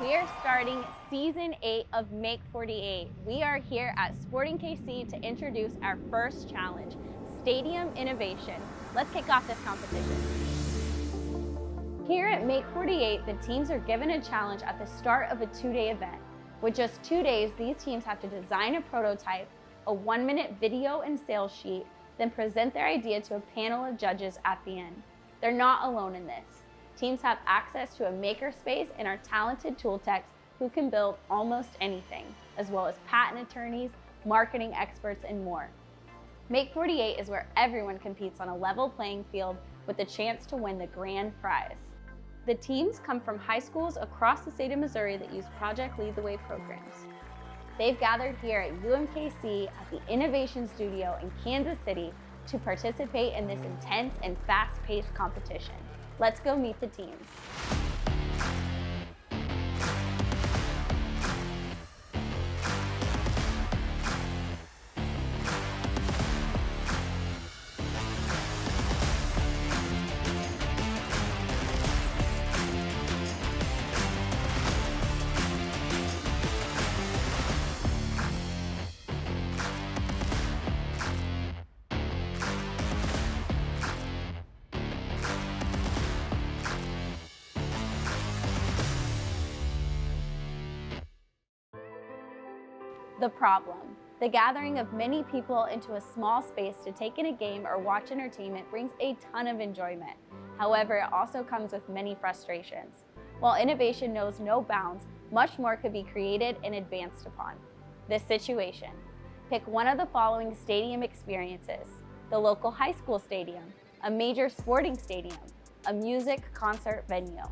we are starting season 8 of Make48. We are here at Sporting KC to introduce our first challenge, Stadium Innovation. Let's kick off this competition. Here at Make48, the teams are given a challenge at the start of a 2-day event. With just 2 days, these teams have to design a prototype, a 1-minute video and sales sheet, then present their idea to a panel of judges at the end. They're not alone in this. Teams have access to a makerspace and our talented tool techs who can build almost anything, as well as patent attorneys, marketing experts, and more. Make48 is where everyone competes on a level playing field with a chance to win the grand prize. The teams come from high schools across the state of Missouri that use Project Lead the Way programs. They've gathered here at UMKC at the Innovation Studio in Kansas City to participate in this intense and fast-paced competition. Let's go meet the teams. The problem. The gathering of many people into a small space to take in a game or watch entertainment brings a ton of enjoyment. However, it also comes with many frustrations. While innovation knows no bounds, much more could be created and advanced upon. This situation. Pick one of the following stadium experiences: the local high school stadium, a major sporting stadium, a music concert venue.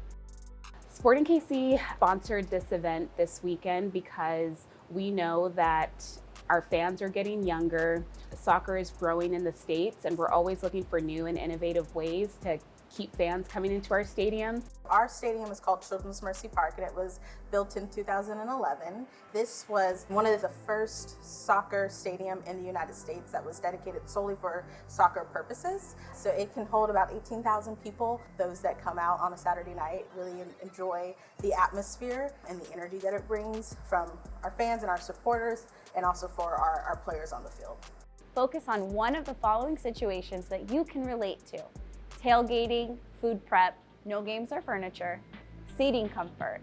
Sporting KC sponsored this event this weekend because we know that our fans are getting younger, soccer is growing in the States, and we're always looking for new and innovative ways to keep fans coming into our stadium. Our stadium is called Children's Mercy Park, and it was built in 2011. This was one of the first soccer stadium in the United States that was dedicated solely for soccer purposes. So it can hold about 18,000 people. Those that come out on a Saturday night really enjoy the atmosphere and the energy that it brings from our fans and our supporters, and also for our players on the field. Focus on one of the following situations that you can relate to: tailgating, food prep, no games or furniture, seating comfort,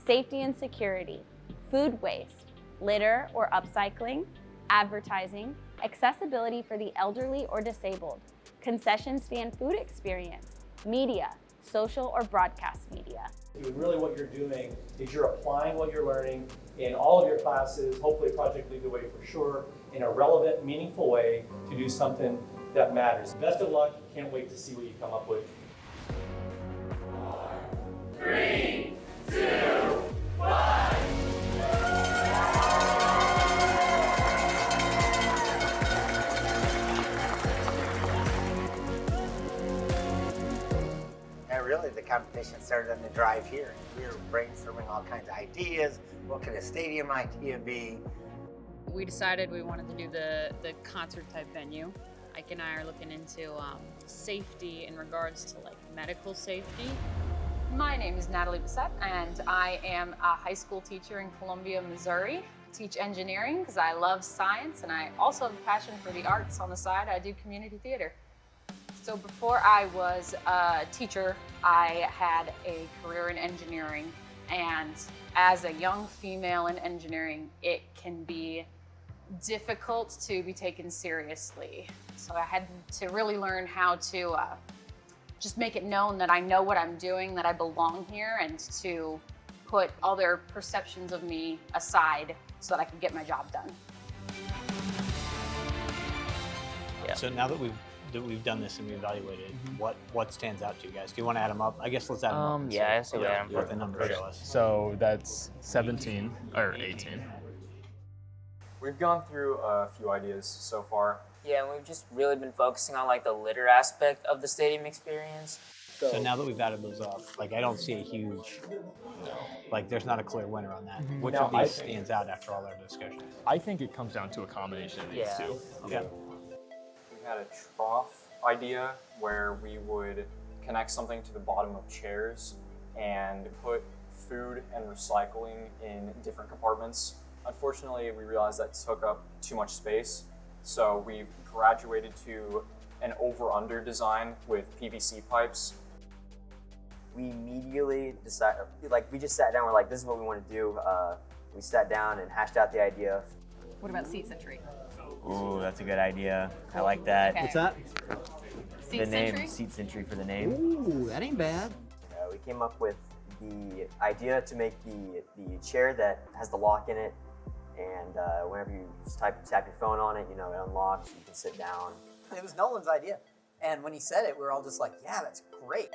safety and security, food waste, litter or upcycling, advertising, accessibility for the elderly or disabled, concession stand food experience, media, social or broadcast media. Really what you're doing is you're applying what you're learning in all of your classes, hopefully Project Lead the Way for sure, in a relevant, meaningful way to do something that matters. Best of luck. Can't wait to see what you come up with. 4, 3, 2, 1. And really the competition started on the drive here. We were brainstorming all kinds of ideas. What could a stadium idea be? We decided we wanted to do the concert type venue. Ike and I are looking into safety in regards to like medical safety. My name is Natalie Bissett, and I am a high school teacher in Columbia, Missouri. I teach engineering because I love science, and I also have a passion for the arts on the side. I do community theater. So before I was a teacher, I had a career in engineering, and as a young female in engineering, it can be difficult to be taken seriously. So I had to really learn how to just make it known that I know what I'm doing, that I belong here, and to put all their perceptions of me aside so that I can get my job done. Yeah. So now that we've done this and we evaluated, what stands out to you guys? Do you want to add them up? I guess let's add them up. Yeah, I see what the numbers show us. So that's 17 or 18. We've gone through a few ideas so far. Yeah, and we've just really been focusing on like the litter aspect of the stadium experience. So now that we've added those up, like I don't see a huge, like there's not a clear winner on that. Which of these stands out after all our discussions? I think it comes down to a combination of these two. Okay. We had a trough idea where we would connect something to the bottom of chairs and put food and recycling in different compartments. Unfortunately, we realized that took up too much space, so we've graduated to an over-under design with PVC pipes. We immediately decided, we just sat down, we're like, this is what we want to do. We sat down and hashed out the idea. What about seat century? Ooh, that's a good idea. I like that. Okay. What's that? Seat The name, century? Seat Century for the name. Ooh, that ain't bad. We came up with the idea to make the chair that has the lock in it, and whenever you tap your phone on it, it unlocks, you can sit down. It was Nolan's idea. And when he said it, we were all just like, yeah, that's great.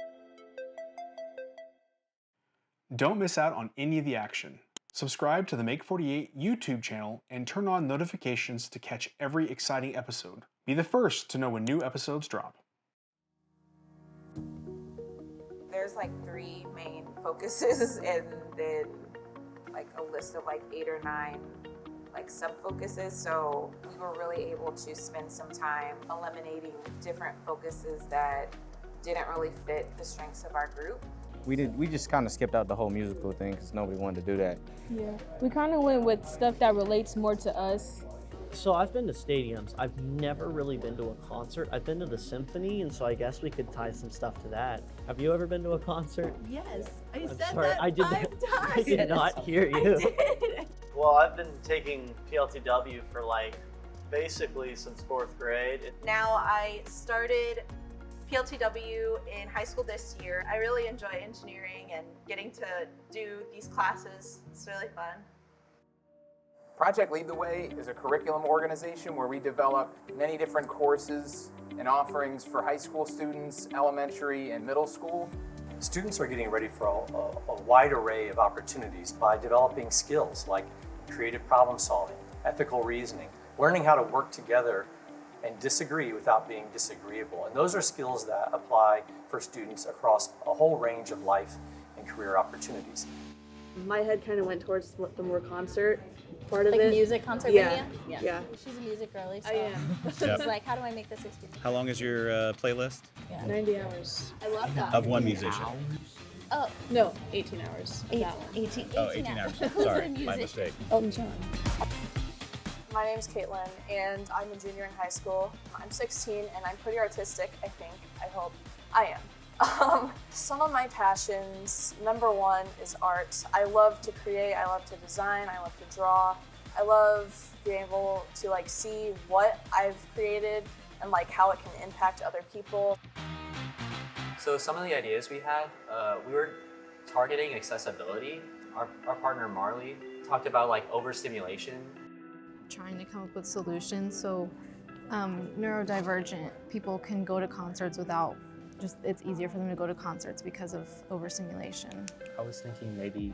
Don't miss out on any of the action. Subscribe to the Make48 YouTube channel and turn on notifications to catch every exciting episode. Be the first to know when new episodes drop. There's like 3 main focuses and then like a list of like 8 or 9 like sub-focuses. So we were really able to spend some time eliminating different focuses that didn't really fit the strengths of our group. We just kind of skipped out the whole musical thing because nobody wanted to do that. Yeah, we kind of went with stuff that relates more to us. So I've been to stadiums. I've never really been to a concert. I've been to the symphony, and so I guess we could tie some stuff to that. Have you ever been to a concert? Yes, I I'm said sorry, that I did 5 times. I did not hear you. I did. Well, I've been taking PLTW for basically since 4th grade. Now I started PLTW in high school this year. I really enjoy engineering and getting to do these classes. It's really fun. Project Lead the Way is a curriculum organization where we develop many different courses and offerings for high school students, elementary and middle school. Students are getting ready for a wide array of opportunities by developing skills like creative problem solving, ethical reasoning, learning how to work together and disagree without being disagreeable. And those are skills that apply for students across a whole range of life and career opportunities. My head kind of went towards the more concert part of Like it. music concert Yeah. mania? Yeah. She's a music girly, so I am. she's Yep. like, how do I make this experience? How long is your playlist? 90 hours. I love that. Of one musician. Oh. No, 18 hours. of that one. 18 hours. Who's Sorry, the my music? mistake. Elton John. My name's Caitlin, and I'm a junior in high school. I'm 16, and I'm pretty artistic, I think. I hope I am. Some of my passions, number 1 is art. I love to create, I love to design, I love to draw. I love being able to see what I've created and how it can impact other people. So some of the ideas we had, we were targeting accessibility. Our partner Marley talked about overstimulation. Trying to come up with solutions so neurodivergent people can go to concerts without it's easier for them to go to concerts because of overstimulation. I was thinking maybe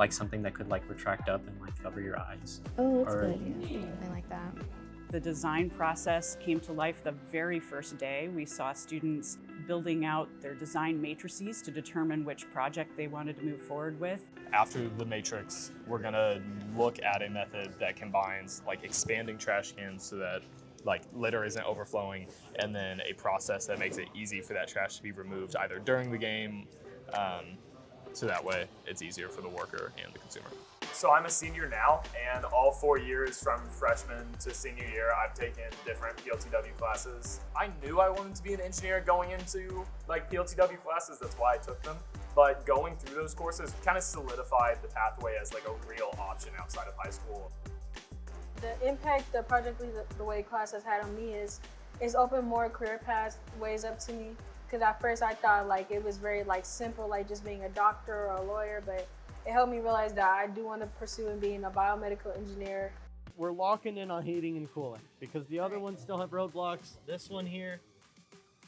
something that could retract up and cover your eyes. Oh, that's a good idea. Something like that. The design process came to life the very first day. We saw students building out their design matrices to determine which project they wanted to move forward with. After the matrix, we're gonna look at a method that combines expanding trash cans so that litter isn't overflowing, and then a process that makes it easy for that trash to be removed either during the game, so that way it's easier for the worker and the consumer. So I'm a senior now, and all 4 years from freshman to senior year, I've taken different PLTW classes. I knew I wanted to be an engineer going into PLTW classes, that's why I took them. But going through those courses kind of solidified the pathway as a real option outside of high school. The impact the Project Lead the Way class has had on me is opened more career pathways up to me. Because at first I thought it was very simple, just being a doctor or a lawyer, but it helped me realize that I do want to pursue in being a biomedical engineer. We're locking in on heating and cooling because the other ones still have roadblocks. This one here,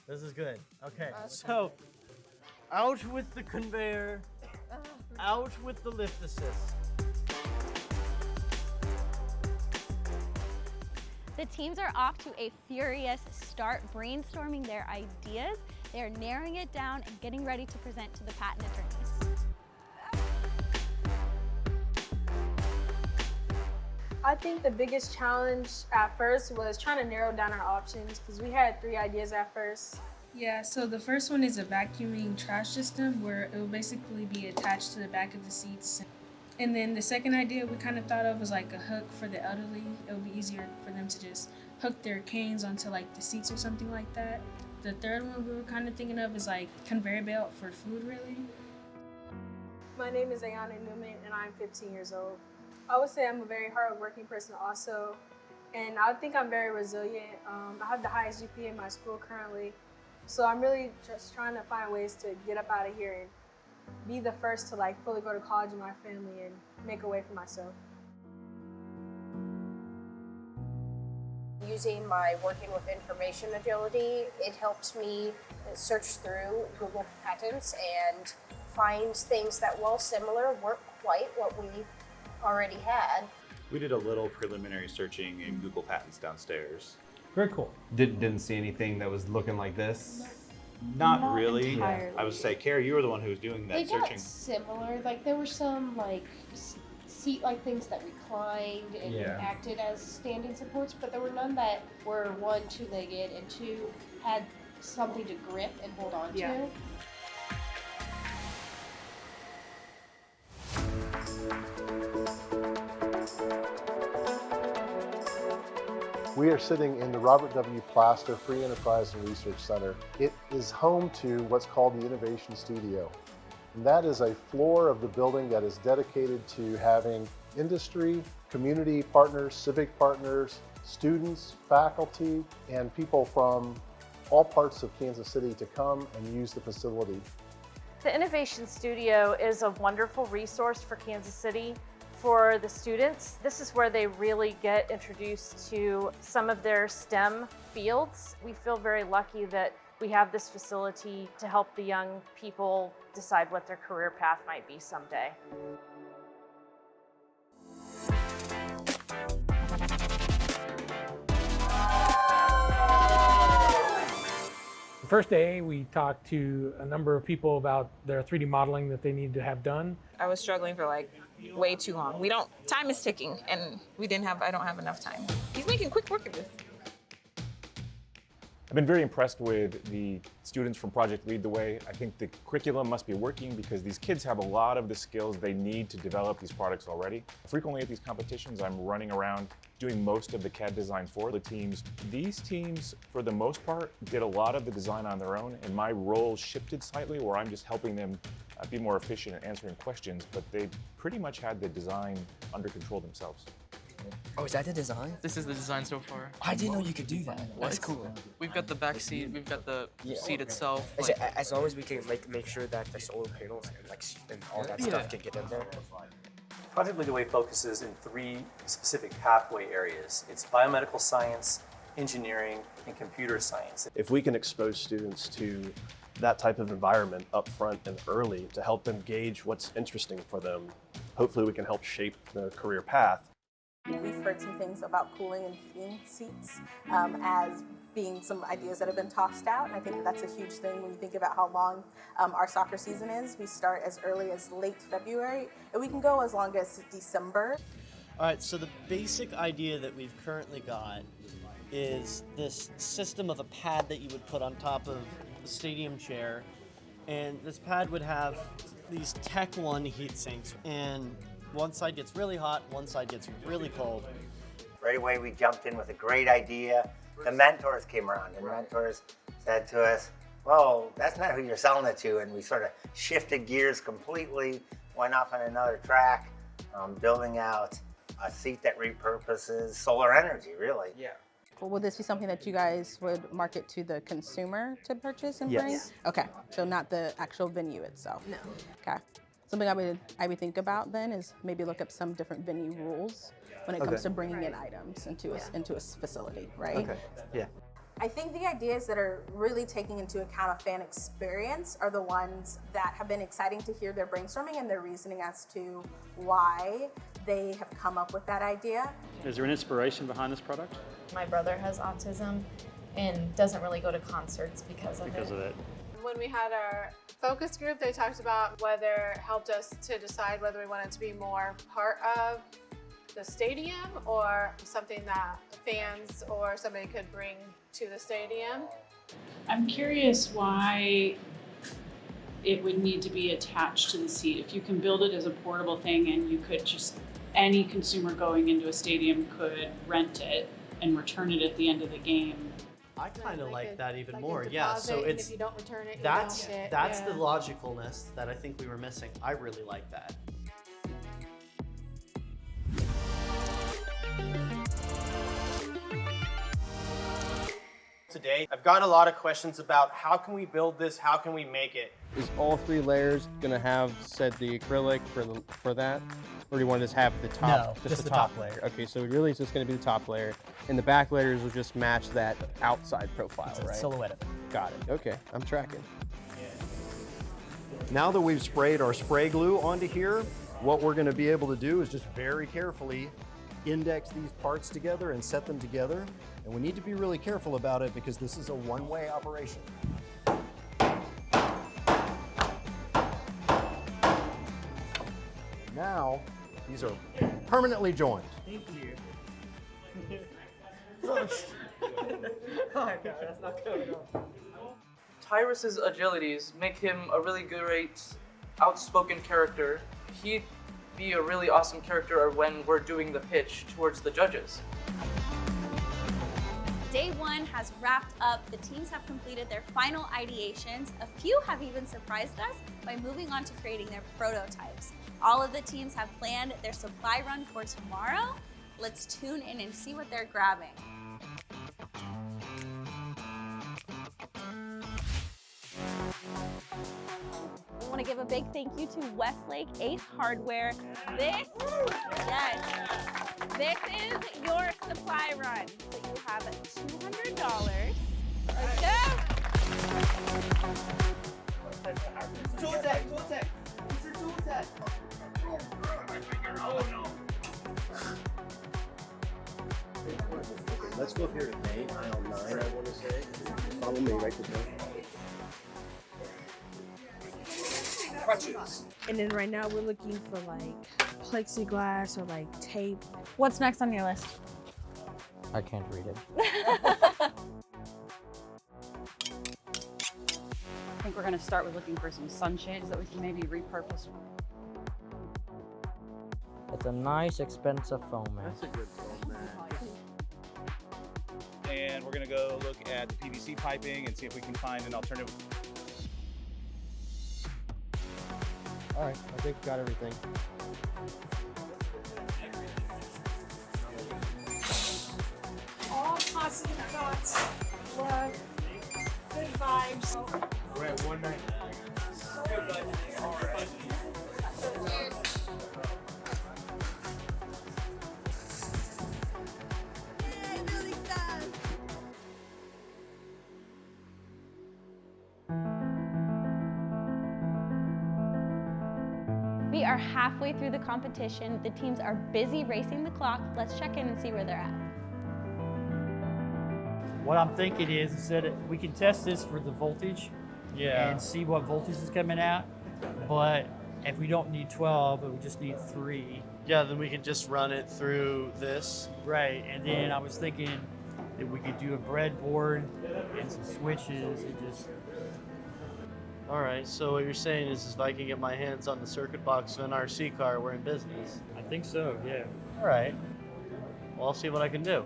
this is good. Okay, so out with the conveyor, out with the lift assist. The teams are off to a furious start, brainstorming their ideas. They are narrowing it down and getting ready to present to the patent attorneys. I think the biggest challenge at first was trying to narrow down our options because we had 3 ideas at first. Yeah, so the first one is a vacuuming trash system where it will basically be attached to the back of the seats. And then the second idea we kind of thought of was like a hook for the elderly. It would be easier for them to just hook their canes onto like the seats or something like that. The third one we were kind of thinking of is like conveyor belt for food, really. My name is Ayana Newman and I'm 15 years old. I would say I'm a very hardworking person also, and I think I'm very resilient. I have the highest GPA in my school currently, so I'm really just trying to find ways to get up out of here and be the first to like fully go to college in my family and make a way for myself. Using my working with information agility, it helps me search through Google Patents and find things that, while similar, weren't quite what we already had. We did a little preliminary searching in Google Patents downstairs. Very cool. Didn't see anything that was looking like this? Not really. entirely. I would say, Carrie, you were the one who was doing that They got searching. similar. Like there were some like seat-like things that reclined and Yeah. acted as standing supports, but there were none that were one, two-legged, and two had something to grip and hold on to. We are sitting in the Robert W. Plaster Free Enterprise and Research Center. It is home to what's called the Innovation Studio. And that is a floor of the building that is dedicated to having industry, community partners, civic partners, students, faculty, and people from all parts of Kansas City to come and use the facility. The Innovation Studio is a wonderful resource for Kansas City. For the students, this is where they really get introduced to some of their STEM fields. We feel very lucky that we have this facility to help the young people decide what their career path might be someday. The first day, we talked to a number of people about their 3D modeling that they need to have done. I was struggling for like way too long. Time is ticking and I don't have enough time. He's making quick work of this. I've been very impressed with the students from Project Lead the Way. I think the curriculum must be working because these kids have a lot of the skills they need to develop these products already. Frequently at these competitions, I'm running around doing most of the CAD design for the teams. These teams, for the most part, did a lot of the design on their own, and my role shifted slightly where I'm just helping them be more efficient at answering questions, but they pretty much had the design under control themselves. Oh, is that the design? This is the design so far. I didn't know you could do that. That's cool. We've got the back seat, we've got the seat itself. As long as we can make sure that the solar panels and all that stuff can get in there. Project Lead the Way focuses in 3 specific pathway areas. It's biomedical science, engineering, and computer science. If we can expose students to that type of environment up front and early to help them gauge what's interesting for them, hopefully we can help shape their career path. We've heard some things about cooling and heating seats as being some ideas that have been tossed out, and I think that's a huge thing when you think about how long our soccer season is. We start as early as late February, and we can go as long as December. All right, so the basic idea that we've currently got is this system of a pad that you would put on top of the stadium chair, and this pad would have these Tech 1 heat sinks, and one side gets really hot, one side gets really cold. Right away we jumped in with a great idea. The mentors came around and mentors said to us, well, that's not who you're selling it to, and we sort of shifted gears completely, went off on another track, building out a seat that repurposes solar energy, really. Yeah. Will this be something that you guys would market to the consumer to purchase and Yes. bring? Okay, so not the actual venue itself? No. Okay. Something I would think about then is maybe look up some different venue rules when it comes to bringing in items into a facility, right? Okay, yeah. I think the ideas that are really taking into account a fan experience are the ones that have been exciting to hear their brainstorming and their reasoning as to why they have come up with that idea. Is there an inspiration behind this product? My brother has autism and doesn't really go to concerts because of it. When we had our focus group, they talked about whether it helped us to decide whether we wanted to be more part of the stadium or something that fans or somebody could bring to the stadium. I'm curious why it would need to be attached to the seat. If you can build it as a portable thing and you could just, any consumer going into a stadium could rent it and return it at the end of the game. I kind of like that even like more. a Yeah, so deposit, and it's if you don't return it, you that's don't get- that's yeah. the logicalness that I think we were missing. I really like that. Today, I've got a lot of questions about how can we build this, how can we make it? Is all 3 layers gonna have said the acrylic for that, or do you want to just have the top? No, just the top layer. Okay, so really it's just gonna be the top layer, and the back layers will just match that outside profile, It's a right? silhouette of it. Got it. Okay, I'm tracking. Now that we've sprayed our spray glue onto here, what we're going to be able to do is just very carefully index these parts together and set them together. And we need to be really careful about it because this is a one-way operation. Now, these are permanently joined. Thank you. That's not going on. Tyrus's agilities make him a really great, outspoken character. He'd be a really awesome character when we're doing the pitch towards the judges. Day 1 has wrapped up. The teams have completed their final ideations. A few have even surprised us by moving on to creating their prototypes. All of the teams have planned their supply run for tomorrow. Let's tune in and see what they're grabbing. I want to give a big thank you to Westlake Ace Hardware. This is your supply run. So you have $200. Let's go. Tool tech. It's a tool tech. Oh no. Let's go up here to May, aisle 9, I want to say. Follow me right this way. Crutches. And then right now we're looking for like plexiglass or like tape. What's next on your list? I can't read it. I think we're going to start with looking for some sunshades that we can maybe repurpose. It's a nice, expensive foam mat. That's a good foam mat. And we're gonna go look at the PVC piping and see if we can find an alternative. All right, I think got everything. All positive thoughts, love, good vibes. We're at 190. We are halfway through the competition. The teams are busy racing the clock. Let's check in and see where they're at. What I'm thinking is instead we can test this for the voltage and see what voltage is coming out. But if we don't need 12, but we just need 3. Yeah, then we can just run it through this. Right, and then I was thinking that we could do a breadboard and some switches and just. All right, so what you're saying is if I can get my hands on the circuit box of an RC car, we're in business. I think so, yeah. All right. Well, I'll see what I can do.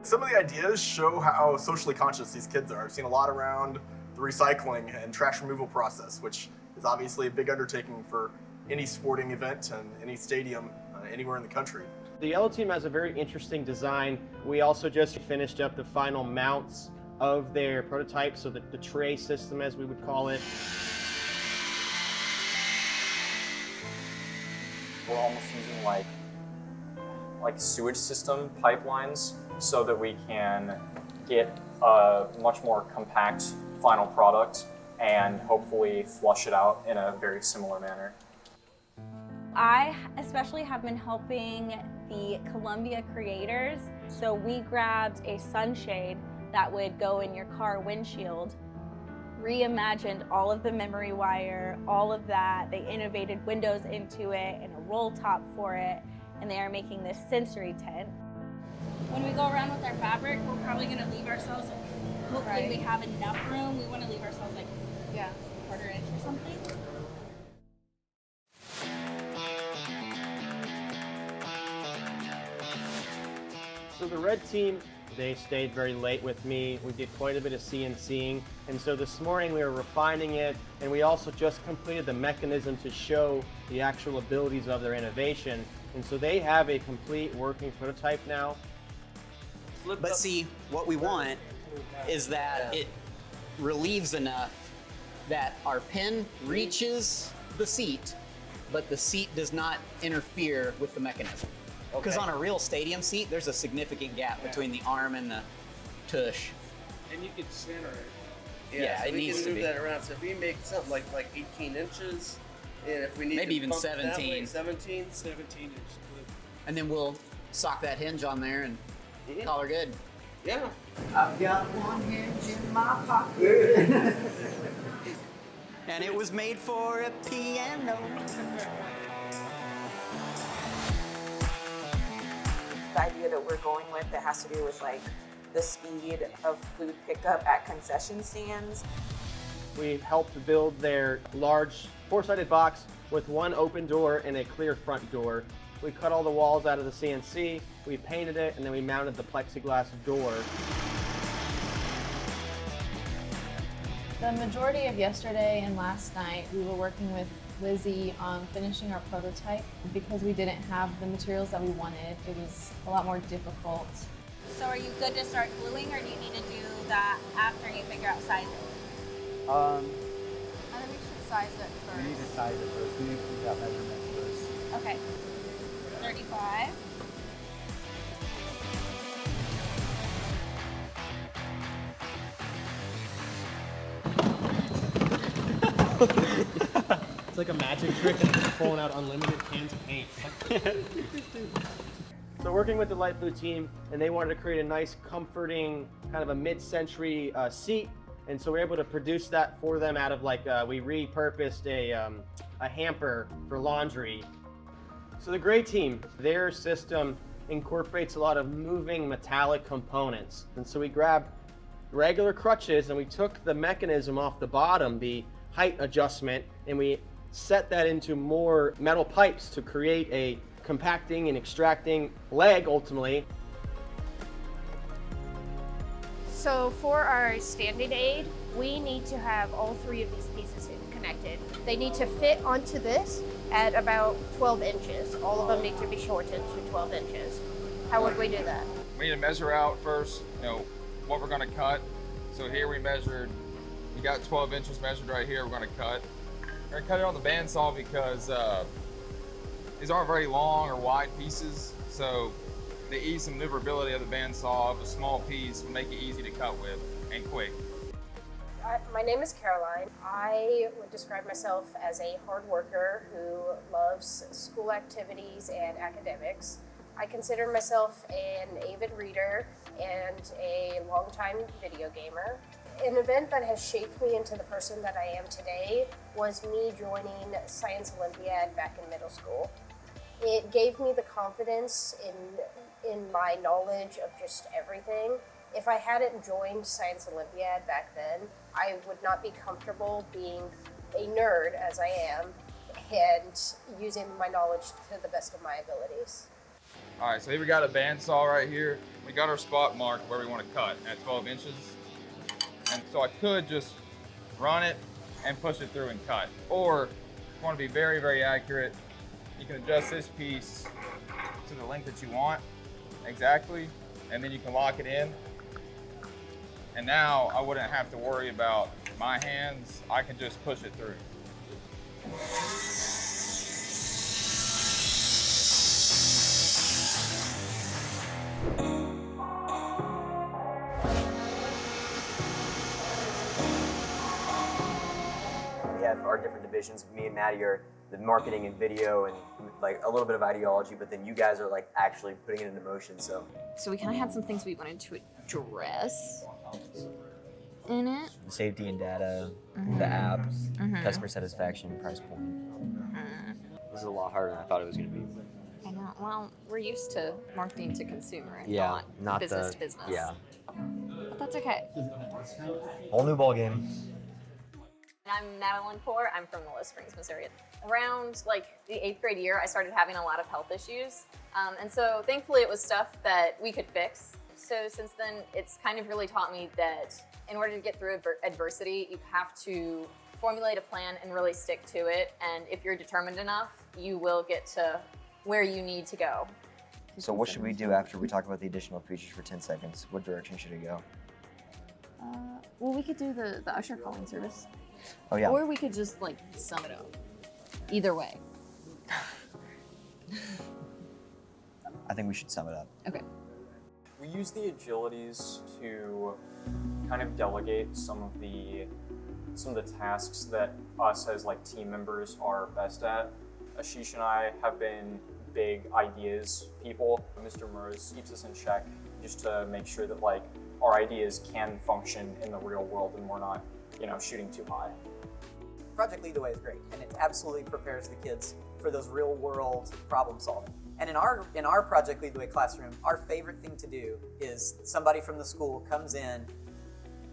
Some of the ideas show how socially conscious these kids are. I've seen a lot around the recycling and trash removal process, which is obviously a big undertaking for any sporting event and any stadium anywhere in the country. The yellow team has a very interesting design. We also just finished up the final mounts of their prototype, so the tray system, as we would call it. We're almost using like sewage system pipelines so that we can get a much more compact final product and hopefully flush it out in a very similar manner. I especially have been helping the Columbia creators. So we grabbed a sunshade that would go in your car windshield, reimagined all of the memory wire, all of that. They innovated windows into it and a roll top for it, and they are making this sensory tent. When we go around with our fabric, we're probably gonna leave ourselves hopefully we have enough room. We want to leave ourselves like a quarter inch or something. So the red team, they stayed very late with me. We did quite a bit of CNCing. And so this morning we were refining it, and we also just completed the mechanism to show the actual abilities of their innovation. And so they have a complete working prototype now. But see, what we want is that it relieves enough that our pen reaches the seat, but the seat does not interfere with the mechanism. Because on a real stadium seat, there's a significant gap between the arm and the tush. And you could center it. Yeah, so it we needs can to move be. that around. So if we make something like 18 inches, and if we need Maybe to even bump it that way, 17. 17 inches. And then we'll sock that hinge on there and call her good. Yeah. I've got one hinge in my pocket. And it was made for a piano. The idea that we're going with that has to do with like the speed of food pickup at concession stands. We helped build their large four-sided box with one open door and a clear front door. We cut all the walls out of the CNC, we painted it, and then we mounted the plexiglass door. The majority of yesterday and last night, we were working with Lizzie on finishing our prototype. Because we didn't have the materials that we wanted, it was a lot more difficult. So are you good to start gluing, or do you need to do that after you figure out sizing? I think we should size it first. We need to size it first. We need to figure out measurements first. Okay. 35. It's like a magic trick and just pulling out unlimited cans of paint. So working with the light blue team, and they wanted to create a nice, comforting, kind of a mid-century seat, and so we're able to produce that for them out of we repurposed a hamper for laundry. So the gray team, their system incorporates a lot of moving metallic components, and so we grabbed regular crutches and we took the mechanism off the bottom, the height adjustment, and we set that into more metal pipes to create a compacting and extracting leg ultimately. So for our standing aid, we need to have all three of these pieces connected. They need to fit onto this at about 12 inches. All of them need to be shortened to 12 inches. How would we do that? We need to measure out first, what we're gonna cut. So here we got 12 inches measured right here, we're gonna cut. We're gonna cut it on the bandsaw because these aren't very long or wide pieces, so the ease and maneuverability of the bandsaw of a small piece will make it easy to cut with and quick. My name is Caroline. I would describe myself as a hard worker who loves school activities and academics. I consider myself an avid reader and a longtime video gamer. An event that has shaped me into the person that I am today was me joining Science Olympiad back in middle school. It gave me the confidence in my knowledge of just everything. If I hadn't joined Science Olympiad back then, I would not be comfortable being a nerd as I am and using my knowledge to the best of my abilities. All right, so here we got a bandsaw right here. We got our spot marked where we want to cut at 12 inches. And so I could just run it and push it through and cut. Or if you want to be very, very accurate, you can adjust this piece to the length that you want exactly, and then you can lock it in. And now I wouldn't have to worry about my hands. I can just push it through. We have our different divisions. Me and Maddie are the marketing and video and like a little bit of ideology, but then you guys are like actually putting it into motion. So we kind of had some things we wanted to address in it. safety and data, the apps, customer satisfaction, price point. This is a lot harder than I thought it was going to be. I know. Well, we're used to marketing to consumer and Yeah, not business the, to business. Yeah. but that's okay. Whole new ball game. I'm Madeline Poor. I'm from Willow Springs, Missouri. Around like the 8th grade year, I started having a lot of health issues. And so thankfully it was stuff that we could fix. So since then, it's kind of really taught me that in order to get through adversity, you have to formulate a plan and really stick to it. And if you're determined enough, you will get to where you need to go. So what should we do after we talk about the additional features for 10 seconds? What direction should it go? Well, we could do the usher calling service. Oh yeah. Or we could just like sum it up. Either way. I think we should sum it up. Okay. We use the agilities to kind of delegate some of the tasks that us as like team members are best at. Ashish and I have been big ideas people. Mr. Mers keeps us in check just to make sure that like our ideas can function in the real world and we're not, shooting too high. Project Lead the Way is great, and it absolutely prepares the kids for those real world problem solving. And in our Project Lead the Way classroom, our favorite thing to do is somebody from the school comes in,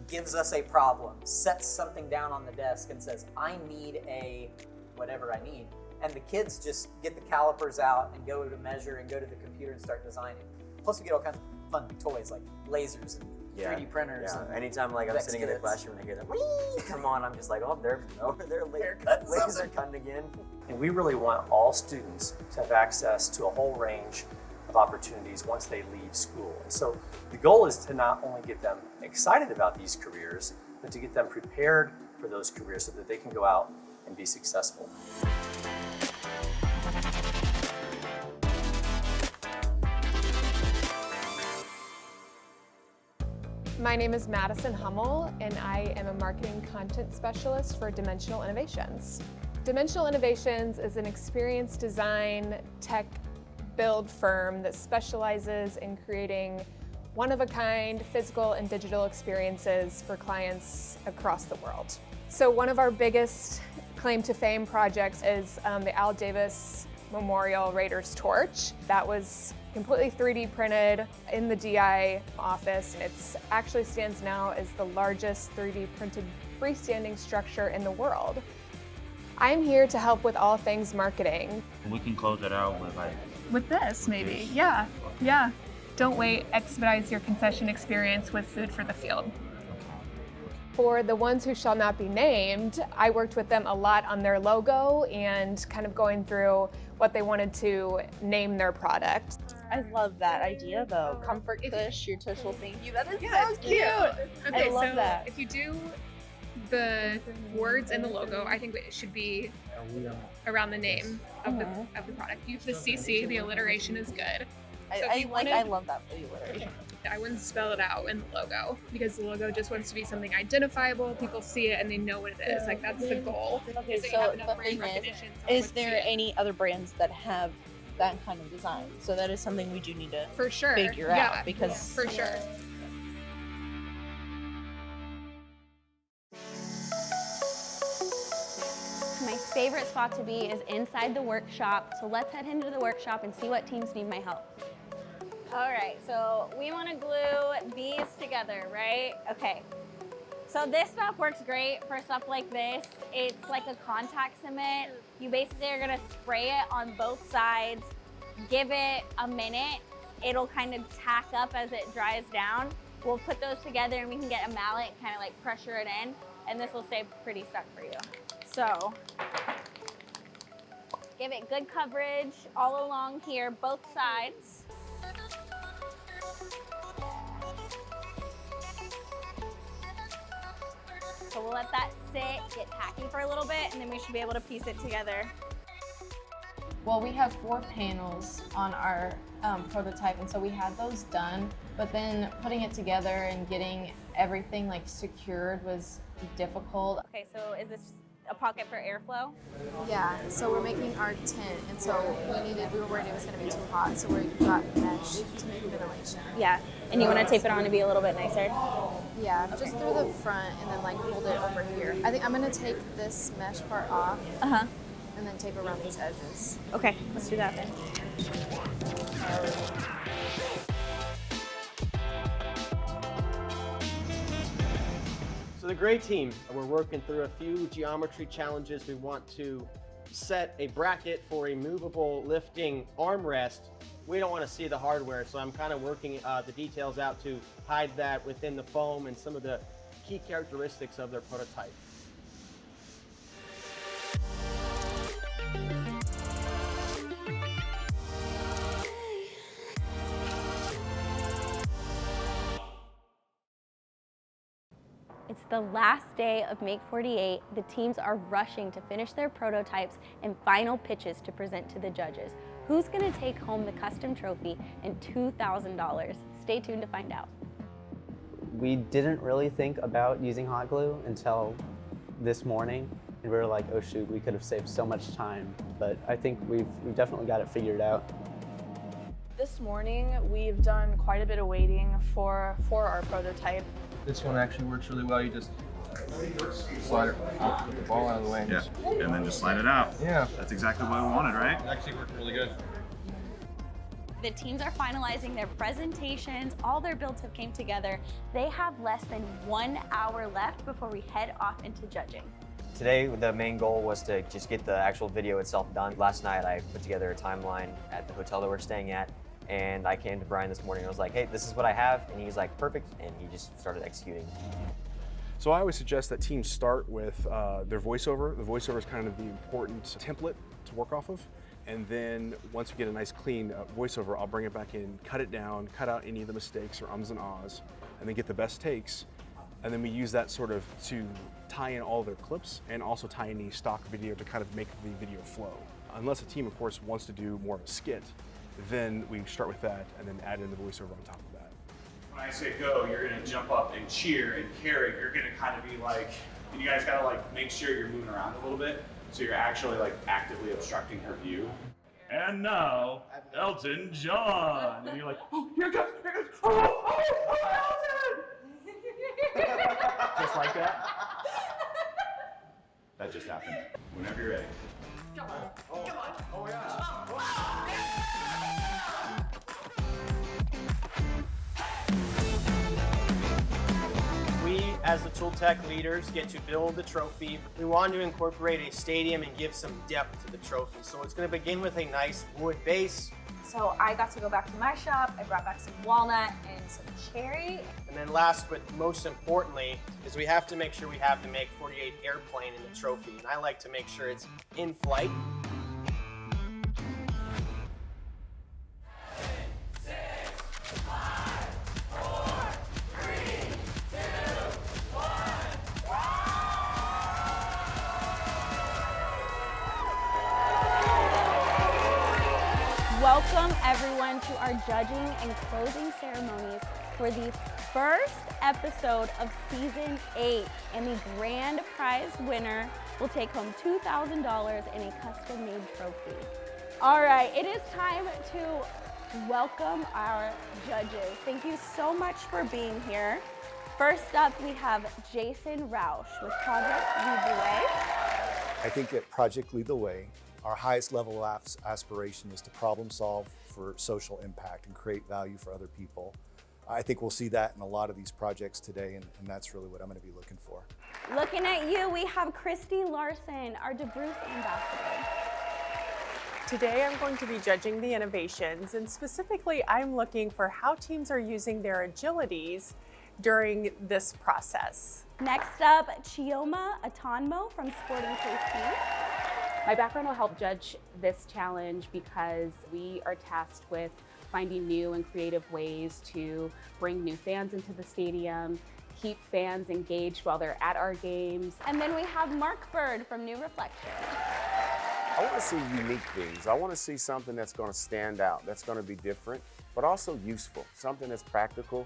gives us a problem, sets something down on the desk and says, I need a whatever I need. And the kids just get the calipers out and go to measure and go to the computer and start designing. Plus we get all kinds of fun toys like lasers and 3D printers. Yeah. And Anytime like I'm Vex sitting in the kits. classroom and I hear that, whee, come on, I'm just like, oh, they're laser cutting again. And we really want all students to have access to a whole range of opportunities once they leave school. And so the goal is to not only get them excited about these careers, but to get them prepared for those careers so that they can go out and be successful. My name is Madison Hummel, and I am a marketing content specialist for Dimensional Innovations. Dimensional Innovations is an experience design tech build firm that specializes in creating one-of-a-kind physical and digital experiences for clients across the world. So one of our biggest claim to fame projects is the Al Davis Memorial Raiders Torch. That was completely 3D printed in the DI office. It actually stands now as the largest 3D printed freestanding structure in the world. I'm here to help with all things marketing. We can close it out with this, maybe. Yeah. Don't wait, expedite your concession experience with Food for the Field. For the ones who shall not be named, I worked with them a lot on their logo and kind of going through what they wanted to name their product. I love that idea though. Comfort Kush, your tush will thank you. That is Yeah, so cute. Okay, I love so that. if you do the words and the logo, I think it should be around the name of the product. You have the CC, the alliteration is good. So if you I love that for the alliteration. I wouldn't spell it out in the logo because the logo just wants to be something identifiable. People see it and they know what it is. Like that's the goal. Okay, is that you so have enough the brand thing recognition so is people there see it. any other brands that have that kind of design? So that is something we do need to For sure. figure Yeah, out because for sure. My favorite spot to be is inside the workshop. So let's head into the workshop and see what teams need my help. All right, so we want to glue these together, right? Okay. So this stuff works great for stuff like this. It's like a contact cement. You basically are gonna spray it on both sides, give it a minute. It'll kind of tack up as it dries down. We'll put those together and we can get a mallet and kind of like pressure it in, and this will stay pretty stuck for you. So give it good coverage all along here, both sides. So we'll let that sit, get tacky for a little bit, and then we should be able to piece it together. Well, we have 4 panels on our prototype, and so we had those done, but then putting it together and getting everything like secured was difficult. Okay, so is this a pocket for airflow? Yeah, so we're making our tent, and so we were worried it was going to be too hot, so we got mesh to make ventilation. Yeah, and you want to tape it on to be a little bit nicer? Yeah, just through the front and then like hold it over here. I think I'm going to take this mesh part off and then tape around these edges. Okay, let's do that then. So the gray team, we're working through a few geometry challenges. We want to set a bracket for a movable lifting armrest. We don't want to see the hardware, so I'm kind of working the details out to hide that within the foam and some of the key characteristics of their prototype. It's the last day of Make48. The teams are rushing to finish their prototypes and final pitches to present to the judges. Who's gonna take home the custom trophy and $2,000? Stay tuned to find out. We didn't really think about using hot glue until this morning. And we were like, oh shoot, we could have saved so much time. But I think we've definitely got it figured out. This morning, we've done quite a bit of weighting for our prototype. This one actually works really well. You just slide it out, put the ball out of the way. Yeah, and then just slide it out. Yeah. That's exactly what we wanted, right? It actually worked really good. The teams are finalizing their presentations. All their builds have came together. They have less than 1 hour left before we head off into judging. Today, the main goal was to just get the actual video itself done. Last night, I put together a timeline at the hotel that we're staying at. And I came to Brian this morning and I was like, hey, this is what I have. And he's like, perfect. And he just started executing. So I always suggest that teams start with their voiceover. The voiceover is kind of the important template to work off of. And then once we get a nice clean voiceover, I'll bring it back in, cut it down, cut out any of the mistakes or ums and ahs, and then get the best takes. And then we use that sort of to tie in all their clips and also tie in the stock video to kind of make the video flow. Unless a team, of course, wants to do more of a skit, then we start with that and then add in the voiceover on top of that. When I say go, you're gonna jump up and cheer, and Carrie, you're gonna kind of be like, and you guys gotta like make sure you're moving around a little bit, so you're actually like actively obstructing her view. And now, Elton John. And you're like, oh, here it comes, oh, Elton! Just like that. That just happened. Whenever you're ready. Come on, come on. Oh my gosh. We, as the Tool Tech leaders, get to build the trophy. We wanted to incorporate a stadium and give some depth to the trophy. So it's going to begin with a nice wood base. So I got to go back to my shop. I brought back some walnut and some cherry. And then last but most importantly is we have to make sure we have the Make48 airplane in the trophy. And I like to make sure it's in flight. Welcome everyone to our judging and closing ceremonies for the first episode of season 8, and the grand prize winner will take home $2,000 in a custom-made trophy. All right, it is time to welcome our judges. Thank you so much for being here. First up, we have Jason Rausch with Project Lead the Way. I think at Project Lead the Way, our highest level of aspiration is to problem solve for social impact and create value for other people. I think we'll see that in a lot of these projects today, and that's really what I'm going to be looking for. Looking at you, we have Christy Larson, our DeBruce ambassador. Today I'm going to be judging the innovations, and specifically I'm looking for how teams are using their agilities during this process. Next up, Chioma Atonmo from Sporting KC. My background will help judge this challenge because we are tasked with finding new and creative ways to bring new fans into the stadium, keep fans engaged while they're at our games. And then we have Mark Bird from New Reflection. I want to see unique things. I want to see something that's going to stand out, that's going to be different, but also useful, something that's practical,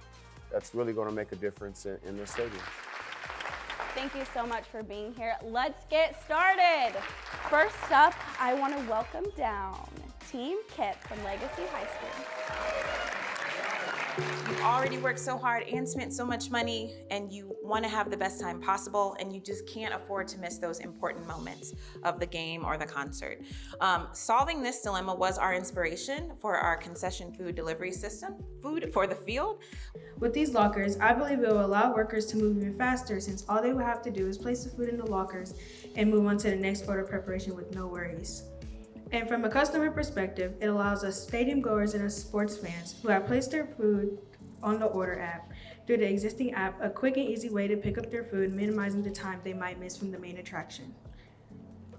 that's really going to make a difference in the stadium. Thank you so much for being here. Let's get started. First up, I want to welcome down Team Kip from Legacy High School. You've already worked so hard and spent so much money, and you want to have the best time possible, and you just can't afford to miss those important moments of the game or the concert. Solving this dilemma was our inspiration for our concession food delivery system, Food for the Field. With these lockers, I believe it will allow workers to move even faster, since all they will have to do is place the food in the lockers and move on to the next order preparation with no worries. And from a customer perspective, it allows us stadium goers and us sports fans who have placed their food on the order app through the existing app a quick and easy way to pick up their food, minimizing the time they might miss from the main attraction.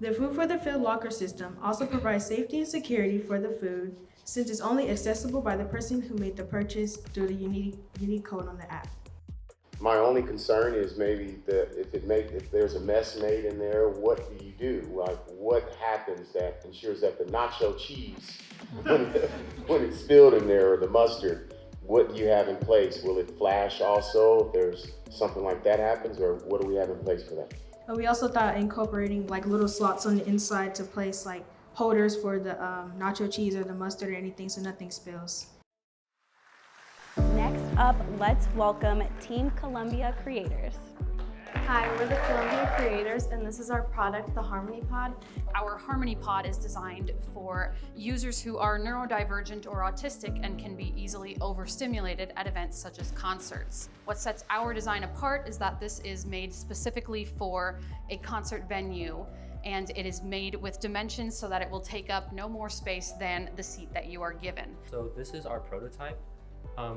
The Food for the Field locker system also provides safety and security for the food, since it's only accessible by the person who made the purchase through the unique code on the app. My only concern is maybe if there's a mess made in there, what do you do? Like, what happens that ensures that the nacho cheese, when it's spilled in there, or the mustard, what do you have in place? Will it flash also if there's something like that happens, or what do we have in place for that? We also thought incorporating like little slots on the inside to place like holders for the nacho cheese or the mustard or anything, so nothing spills. Next up, let's welcome Team Columbia creators. Hi, we're the Columbia creators, and this is our product, the Harmony Pod. Our Harmony Pod is designed for users who are neurodivergent or autistic and can be easily overstimulated at events such as concerts. What sets our design apart is that this is made specifically for a concert venue, and it is made with dimensions so that it will take up no more space than the seat that you are given. So this is our prototype.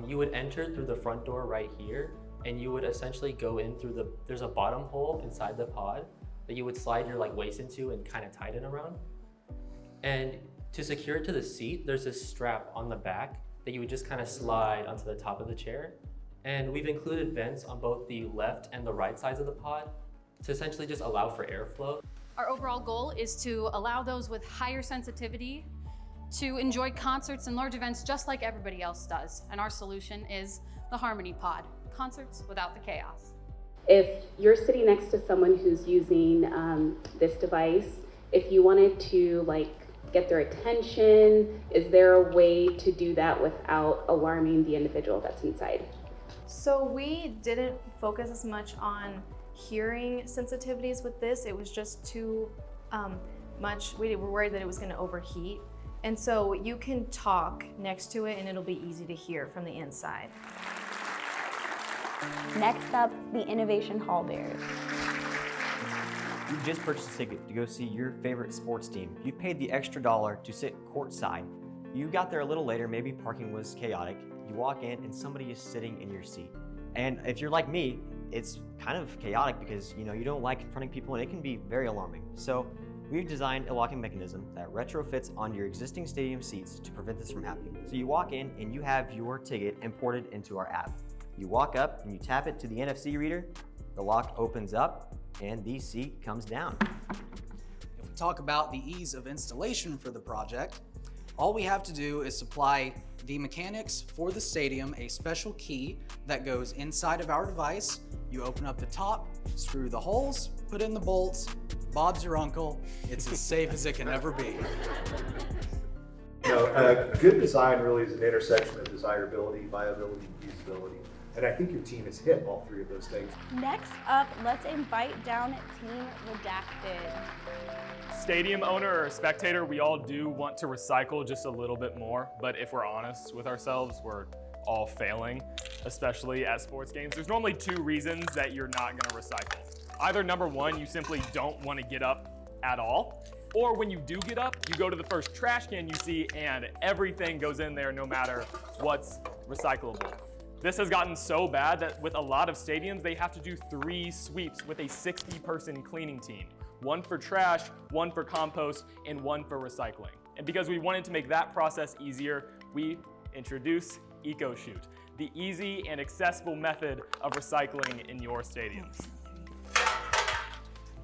You would enter through the front door right here, and you would essentially go in through there's a bottom hole inside the pod that you would slide your waist into and kind of tighten around. And to secure it to the seat, there's this strap on the back that you would just kind of slide onto the top of the chair. And we've included vents on both the left and the right sides of the pod to essentially just allow for airflow. Our overall goal is to allow those with higher sensitivity to enjoy concerts and large events just like everybody else does. And our solution is the Harmony Pod, concerts without the chaos. If you're sitting next to someone who's using this device, if you wanted to get their attention, is there a way to do that without alarming the individual that's inside? So we didn't focus as much on hearing sensitivities with this. It was just too much. We were worried that it was going to overheat. And so you can talk next to it and it'll be easy to hear from the inside. Next up, the Innovation Hall Bears. You just purchased a ticket to go see your favorite sports team. You paid the extra $1 to sit courtside. You got there a little later, maybe parking was chaotic. You walk in and somebody is sitting in your seat. And if you're like me, it's kind of chaotic because you don't like confronting people and it can be very alarming. So we've designed a locking mechanism that retrofits onto your existing stadium seats to prevent this from happening. So you walk in and you have your ticket imported into our app. You walk up and you tap it to the NFC reader, the lock opens up, and the seat comes down. If we talk about the ease of installation for the project, all we have to do is supply the mechanics for the stadium a special key that goes inside of our device. You open up the top, screw the holes, put in the bolts. Bob's your uncle. It's as safe as it can ever be. Good design really is an intersection of desirability, viability, and usability. And I think your team has hit all three of those things. Next up, let's invite down Team Redacted. Stadium owner or spectator, we all do want to recycle just a little bit more, but if we're honest with ourselves, we're all failing, especially at sports games. There's normally two reasons that you're not gonna recycle. Either number one, you simply don't want to get up at all, or when you do get up, you go to the first trash can you see and everything goes in there no matter what's recyclable. This has gotten so bad that with a lot of stadiums, they have to do 3 sweeps with a 60-person cleaning team. 1 for trash, 1 for compost, and 1 for recycling. And because we wanted to make that process easier, we introduced EcoShoot, the easy and accessible method of recycling in your stadiums.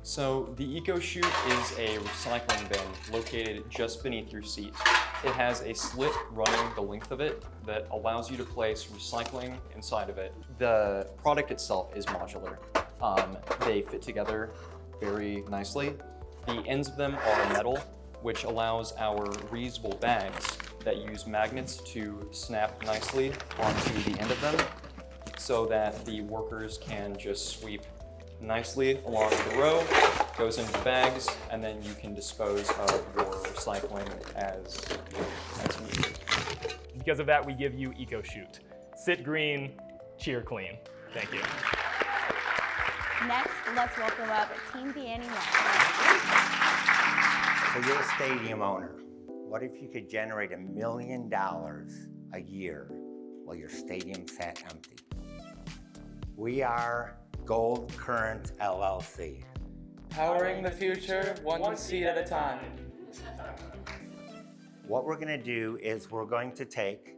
So the EcoShoot is a recycling bin located just beneath your seat. It has a slit running the length of it that allows you to place recycling inside of it. The product itself is modular. They fit together very nicely. The ends of them are metal, which allows our reusable bags that use magnets to snap nicely onto the end of them so that the workers can just sweep nicely along the row, goes into bags, and then you can dispose of your recycling as needed. Because of that, we give you Eco Shoot. Sit green, cheer clean. Thank you. Next, let's welcome up Team Danny. So you're a stadium owner. What if you could generate $1 million a year while your stadium sat empty? We are Gold Current LLC. Powering the future, one seat at a time. What we're gonna do is we're going to take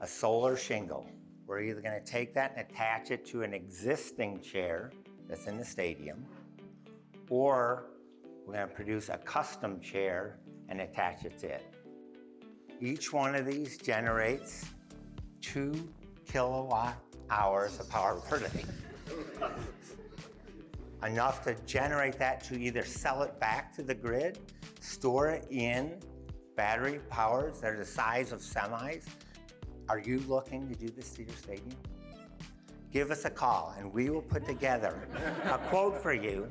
a solar shingle. We're either gonna take that and attach it to an existing chair that's in the stadium, or we're gonna produce a custom chair and attach it to it. Each one of these generates 2 kilowatt hours of power per day. Enough to generate that to either sell it back to the grid, store it in battery powers that are the size of semis. Are you looking to do this to your stadium? Give us a call and we will put together a quote for you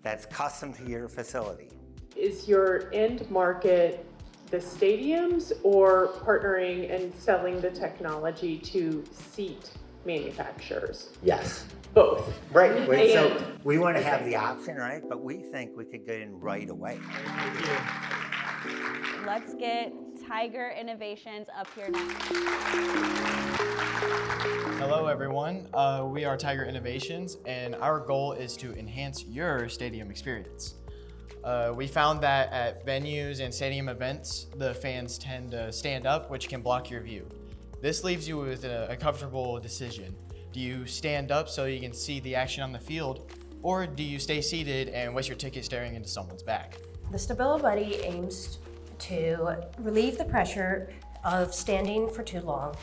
that's custom to your facility. Is your end market the stadiums or partnering and selling the technology to seat manufacturers? Yes. Both. Right. So we want to have the option, right? But we think we could get in right away. Let's get Tiger Innovations up here now. Hello everyone, we are Tiger Innovations and our goal is to enhance your stadium experience. We found that at venues and stadium events, the fans tend to stand up, which can block your view. This leaves you with a comfortable decision. Do you stand up so you can see the action on the field, or do you stay seated and waste your ticket staring into someone's back? The Stability aims to relieve the pressure of standing for too long.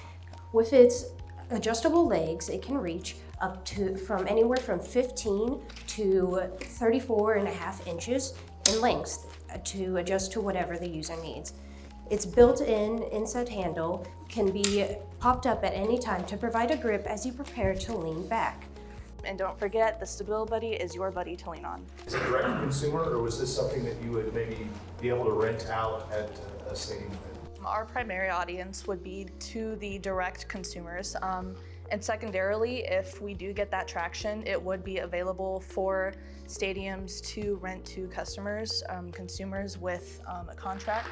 With its adjustable legs, it can reach up to from anywhere from 15 to 34.5 inches in length to adjust to whatever the user needs. Its built-in inset handle can be popped up at any time to provide a grip as you prepare to lean back. And don't forget, the Stability is your buddy to lean on. Is it direct to consumer, or was this something that you would maybe be able to rent out at a stadium event? Our primary audience would be to the direct consumers. And secondarily, if we do get that traction, it would be available for stadiums to rent to customers, consumers with a contract.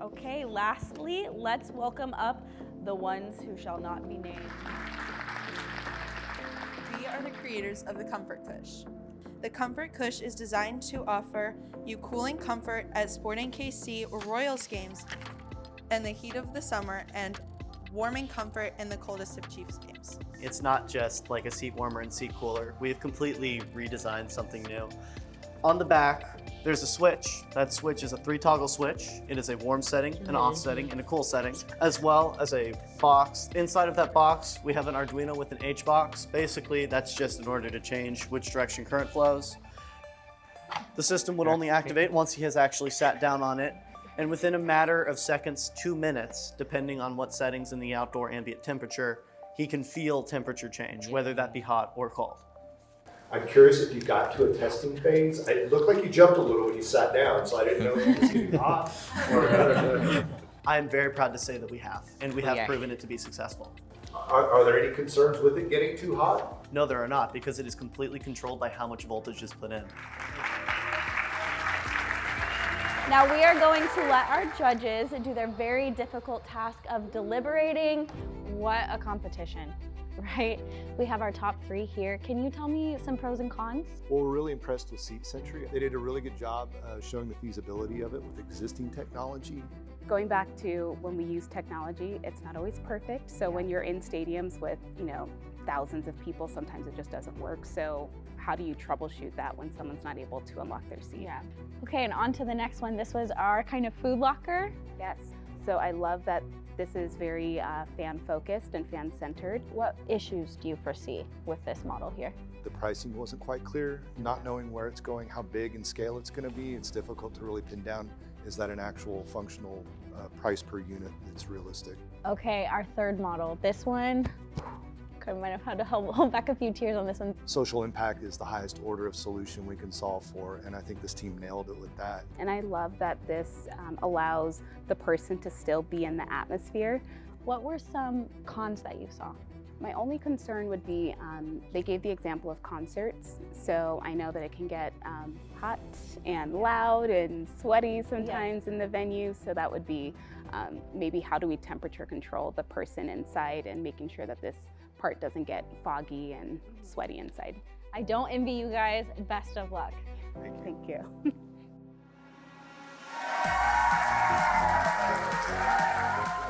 Okay, lastly, let's welcome up the ones who shall not be named. We are the creators of the Comfort Cush. The Comfort Cush is designed to offer you cooling comfort at Sporting KC or Royals games in the heat of the summer and warming comfort in the coldest of Chiefs games. It's not just like a seat warmer and seat cooler. We've completely redesigned something new. On the back, there's a switch. That switch is a 3-toggle switch. It is a warm setting, an off setting, and a cool setting, as well as a box. Inside of that box, we have an Arduino with an H box. Basically, that's just in order to change which direction current flows. The system would only activate once he has actually sat down on it, and within a matter of seconds, 2 minutes, depending on what settings in the outdoor ambient temperature, he can feel temperature change, whether that be hot or cold. I'm curious if you got to a testing phase. It looked like you jumped a little when you sat down, so I didn't know if it was getting hot. I'm very proud to say that we have, and we have proven it to be successful. Are there any concerns with it getting too hot? No, there are not, because it is completely controlled by how much voltage is put in. Now we are going to let our judges do their very difficult task of deliberating. What a competition, right? We have our top 3 here. Can you tell me some pros and cons? Well, we're really impressed with Seat Century. They did a really good job showing the feasibility of it with existing technology. Going back to when we use technology, it's not always perfect. So when you're in stadiums with, thousands of people, sometimes it just doesn't work. So how do you troubleshoot that when someone's not able to unlock their seat? Okay, and on to the next one. This was our kind of food locker. Yes. So I love that This is very fan-focused and fan-centered. What issues do you foresee with this model here? The pricing wasn't quite clear, not knowing where it's going, how big and scale it's going to be. It's difficult to really pin down, is that an actual functional price per unit that's realistic? Okay, our third model. This one, I might have had to hold back a few tears on this one. Social impact is the highest order of solution we can solve for, and I think this team nailed it with that. And I love that this allows the person to still be in the atmosphere. What were some cons that you saw? My only concern would be they gave the example of concerts, so I know that it can get hot and loud and sweaty sometimes in the venue, so that would be maybe how do we temperature control the person inside and making sure that this part doesn't get foggy and sweaty inside. I don't envy you guys. Best of luck. Thank you.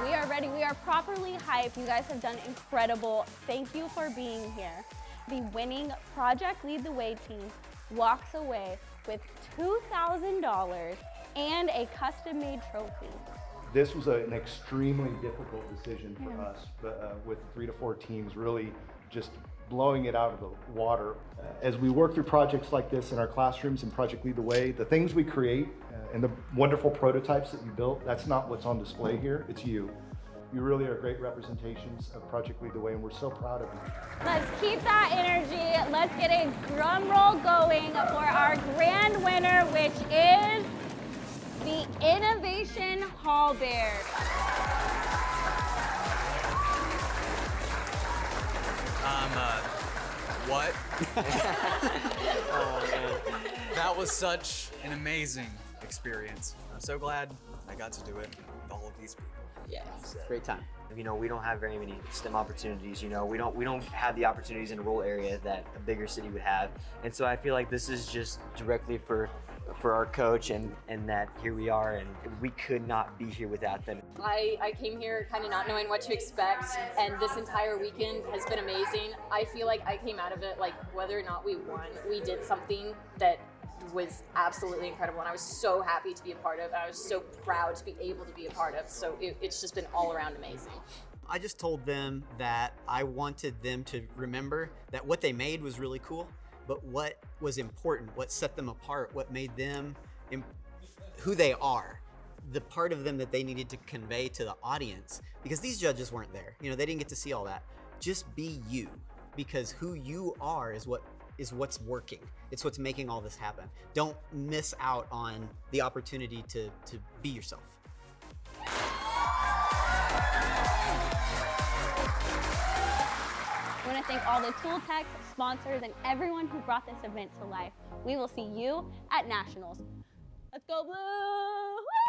We are ready. We are properly hyped. You guys have done incredible. Thank you for being here. The winning Project Lead the Way team walks away with $2,000 and a custom-made trophy. This was an extremely difficult decision for us, but with 3 to 4 teams really just blowing it out of the water. As we work through projects like this in our classrooms and Project Lead the Way, the things we create and the wonderful prototypes that you built, that's not what's on display here, it's you. You really are great representations of Project Lead the Way, and we're so proud of you. Let's keep that energy. Let's get a drum roll going for our grand winner, which is the Innovation Hall Bear. What? That was such an amazing experience. I'm so glad I got to do it with all of these people. Yeah, great time. You know, we don't have very many STEM opportunities. You know, we don't have the opportunities in a rural area that a bigger city would have. And so I feel like this is just directly for our coach and that here we are, and we could not be here without them. I came here kind of not knowing what to expect, and this entire weekend has been amazing. I feel like I came out of it, like, whether or not we won, we did something that was absolutely incredible, and I was so happy to be a part of. I was so proud to be able to be a part of, so it's just been all around amazing. I just told them that I wanted them to remember that what they made was really cool, but what was important, what set them apart, what made them who they are, the part of them that they needed to convey to the audience, because these judges weren't there. You know, they didn't get to see all that. Just be you, because who you are is what's working. It's what's making all this happen. Don't miss out on the opportunity to be yourself. I want to thank all the tool tech, sponsors, and everyone who brought this event to life. We will see you at Nationals. Let's go Blue! Woo!